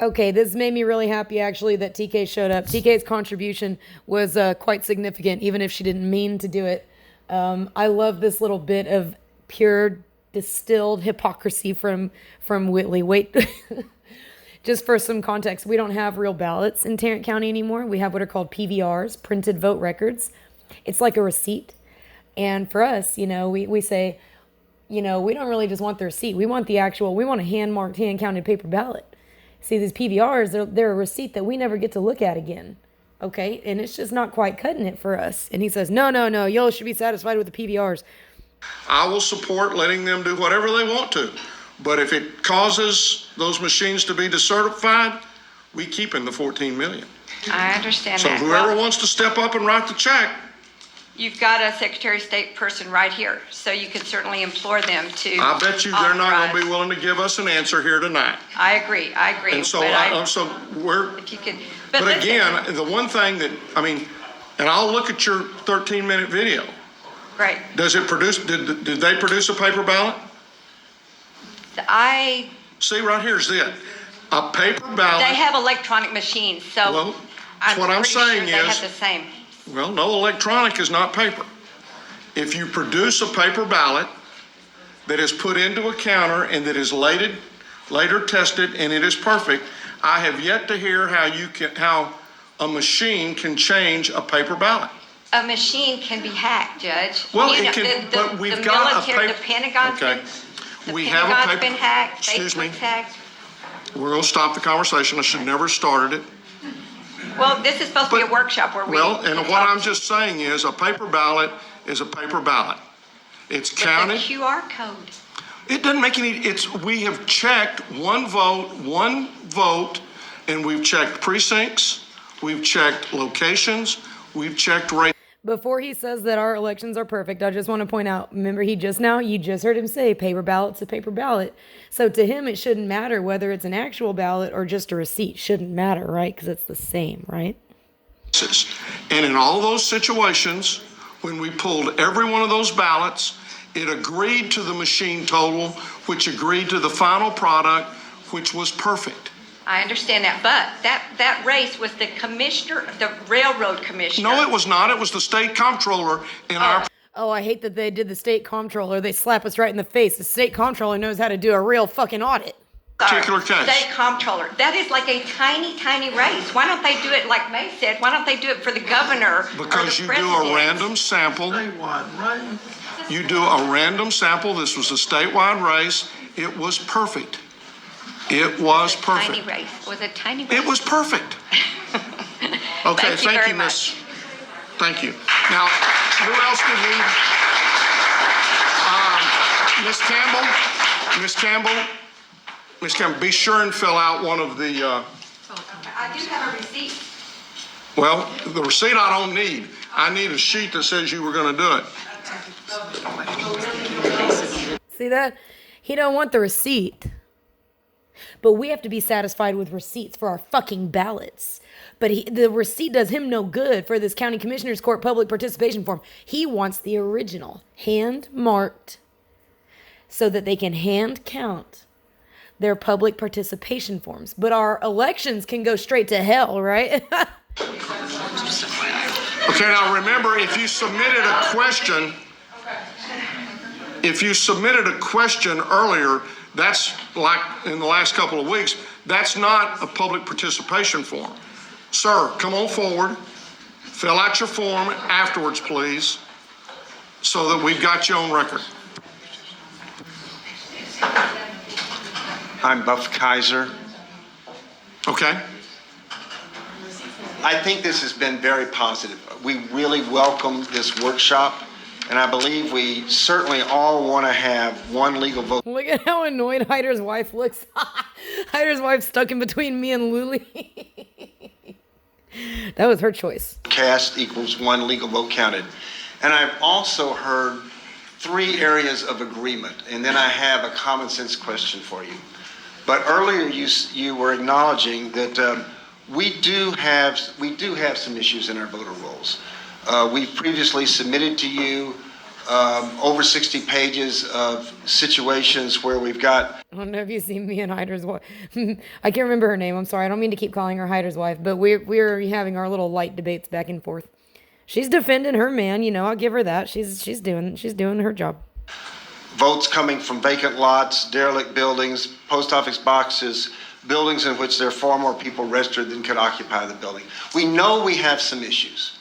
Okay, this made me really happy actually that TK showed up. TK's contribution was quite significant, even if she didn't mean to do it. I love this little bit of pure distilled hypocrisy from Whitley. Wait, just for some context, we don't have real ballots in Tarrant County anymore. We have what are called PVRs, printed vote records. It's like a receipt. And for us, we say, we don't really just want the receipt. We want we want a hand-marked, hand-counted paper ballot. See, these PVRs, they're a receipt that we never get to look at again. Okay? And it's just not quite cutting it for us. And he says, no, y'all should be satisfied with the PVRs. I will support letting them do whatever they want to. But if it causes those machines to be decertified, we keep in the 14 million. I understand So that. whoever wants to step up and write the check. You've got a Secretary of State person right here, so you can certainly implore them to. I bet you they're not going to be willing to give us an answer here tonight. I agree. And so, if you could, but listen, again, the one thing that, and I'll look at your 13-minute video. right. Does it produce, did they produce a paper ballot? See, right here's it. A paper ballot. They have electronic machines, so. Well, what I'm pretty sure saying they have is, the same. well, no, electronic is not paper. If you produce a paper ballot that is put into a counter and that is later tested and it is perfect, I have yet to hear how a machine can change a paper ballot. A machine can be hacked, Judge. Well, it can, but we've got a paper. The Pentagon's Okay. been, We the have a Pentagon's paper. been hacked. Excuse me. Facebook's hacked. We're going to stop the conversation. I should never have started it. Well, this is supposed to be a workshop where we. Well, and what I'm just saying is a paper ballot is a paper ballot. It's counted. The QR code. It doesn't make we have checked one vote, and we've checked precincts, we've checked locations, we've checked race. Before he says that our elections are perfect, I just want to point out, remember you just heard him say paper ballot's a paper ballot. So to him, it shouldn't matter whether it's an actual ballot or just a receipt. Shouldn't matter, right? Because it's the same, right? And in all those situations, when we pulled every one of those ballots, it agreed to the machine total, which agreed to the final product, which was perfect. I understand that, but that race was the commissioner, the railroad commissioner. No, it was not. It was the state comptroller in our. Oh, I hate that they did the state comptroller. They slap us right in the face. The state comptroller knows how to do a real fucking audit. Particular case. State comptroller. That is like a tiny, tiny race. Why don't they do it like May said? Why don't they do it for the governor? Because or the you president? do a random sample. Statewide, right? You do a random sample. This was a statewide race. It was perfect. It was perfect. Tiny race. It was a tiny race. It was perfect. Okay, thank you, Miss. Thank you. Now, who else did we? Miss Campbell, be sure and fill out one of the. I do have a receipt. Well, the receipt I don't need. I need a sheet that says you were going to do it. See that? He don't want the receipt. But we have to be satisfied with receipts for our fucking ballots. But the receipt does him no good for this county commissioner's court public participation form. He wants the original, hand marked, so that they can hand count their public participation forms. But our elections can go straight to hell, right? Okay, now remember, if you submitted a question earlier, that's like in the last couple of weeks, that's not a public participation form. Sir, come on forward, fill out your form afterwards, please, so that we've got you on record. I'm Buff Kaiser. Okay. I think this has been very positive. We really welcome this workshop, and I believe we certainly all want to have one legal vote. Look at how annoyed Hyder's wife looks. Hyder's wife stuck in between me and Luli. That was her choice. Cast equals one legal vote counted. And I've also heard 3 areas of agreement, and then I have a common sense question for you. But earlier you were acknowledging that we do have some issues in our voter rolls. We've previously submitted to you over 60 pages of situations where we've got. I don't know if you've seen me and Hyder's wife. I can't remember her name. I'm sorry. I don't mean to keep calling her Hyder's wife, but we're having our little light debates back and forth. She's defending her man. I'll give her that. She's doing her job. Votes coming from vacant lots, derelict buildings, post office boxes, buildings in which there are far more people registered than could occupy the building. We know we have some issues.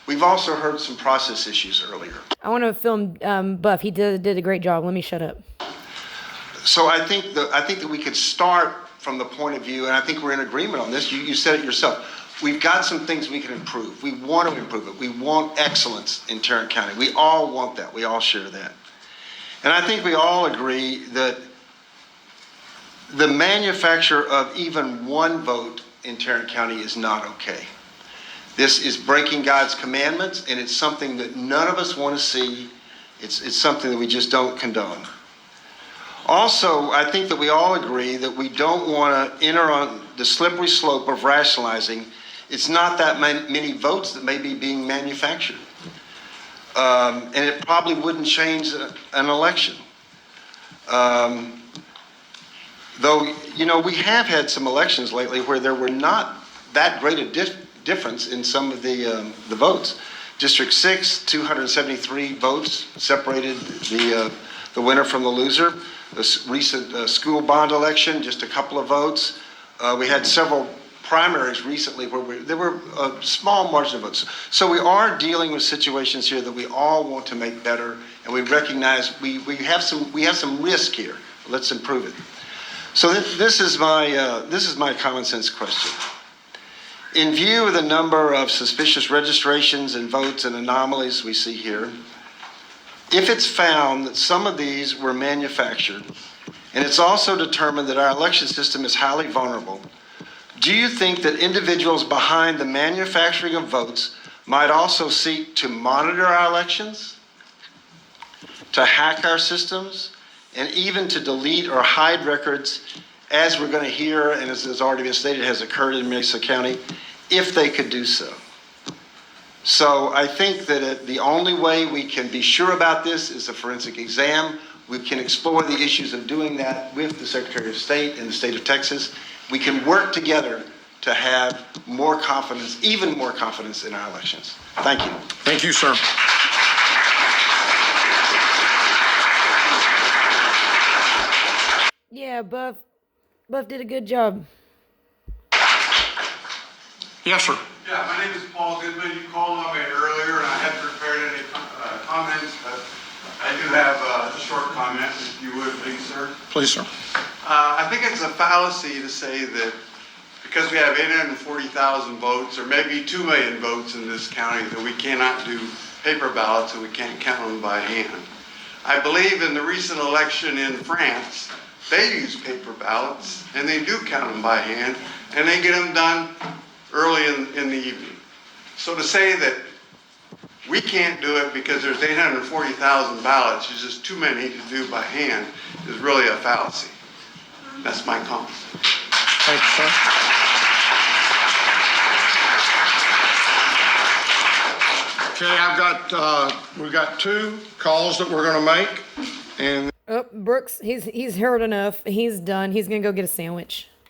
We've also heard some process issues earlier. I want to film Buff. He did a great job. Let me shut up. So I think that we could start from the point of view, and I think we're in agreement on this. You said it yourself. We've got some things we can improve. We want to improve it. We want excellence in Tarrant County. We all want that. We all share that. And I think we all agree that the manufacture of even one vote in Tarrant County is not okay. This is breaking God's commandments, and it's something that none of us want to see. It's something that we just don't condone. Also, I think that we all agree that we don't want to enter on the slippery slope of rationalizing it's not that many votes that may be being manufactured. And it probably wouldn't change an election. Though, we have had some elections lately where there were not that great a difference in some of the votes. District 6, 273 votes separated the winner from the loser. The recent school bond election, just a couple of votes. We had several primaries recently where there were a small margin of votes. So we are dealing with situations here that we all want to make better, and we recognize we have some risk here. Let's improve it. So this is my common sense question. In view of the number of suspicious registrations and votes and anomalies we see here, if it's found that some of these were manufactured, and it's also determined that our election system is highly vulnerable, do you think that individuals behind the manufacturing of votes might also seek to monitor our elections, to hack our systems, and even to delete or hide records, as we're going to hear, and as has already been stated, has occurred in Mesa County, if they could do so? So I think that the only way we can be sure about this is a forensic exam. We can explore the issues of doing that with the Secretary of State and the state of Texas. We can work together to have more confidence, even more confidence in our elections. Thank you. Thank you, sir. Yeah, Buff did a good job. Yes, sir. Yeah, my name is Paul Goodman. You called on me earlier, and I hadn't prepared any comments, but I do have a short comment, if you would, please, sir. Please, sir. I think it's a fallacy to say that because we have 840,000 votes, or maybe 2 million votes in this county, that we cannot do paper ballots and we can't count them by hand. I believe in the recent election in France, they use paper ballots, and they do count them by hand, and they get them done early in the evening. So to say that we can't do it because there's 840,000 ballots, it's just too many to do by hand, is really a fallacy. That's my comment. Thank you, sir. Okay, we've got 2 calls that we're going to make, and Oh, Brooks, he's heard enough. He's done. He's gonna go get a sandwich.